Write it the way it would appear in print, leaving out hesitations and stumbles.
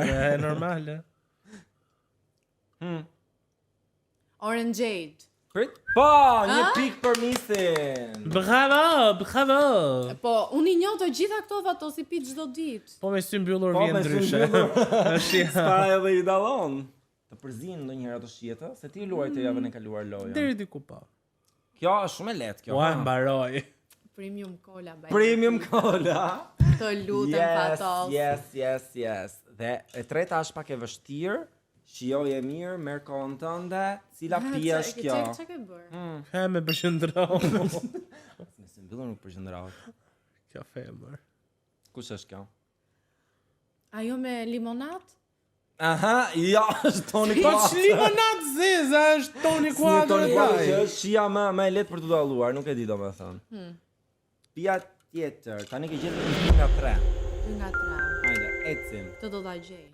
E normale. Orangeade. Prit. Po, një pikë për Misin. Bravo. Po, unë I njoh të gjitha këto vato si pi çdo ditë. Po me sy mbyllur Po, vjen me sy ndryshe. mbyllur. Spara edhe I dallon. Të përzin ndonjëherë ato shijeta, se ti luaj të javën e kaluar loja. Deri diku po. Kjo është shumë e lehtë kjo. Ua mbaroj. Premium cola. Premium cola. Të lutem fatos. Yes. Dhe e treta është pak e vështirë. Shijoje mirë, merr kohën tënde, cila pije është kjo? Çka ke bërë? Ha me përqendro. Nëse mbyllur nuk përqendrohet. Kjo femër. Kush është kjo? Ajo me limonat? Aha, ja, është Toni Po Quadro. limonat zeza është Toni Quadro. Toni Quadro që është shija më e lehtë për të dalluar, nuk e di domethënë. Pija tjetër, tani ke gjetur 1 nga 3. 1 nga 3. Hajde, ecim. Të do ta gjej.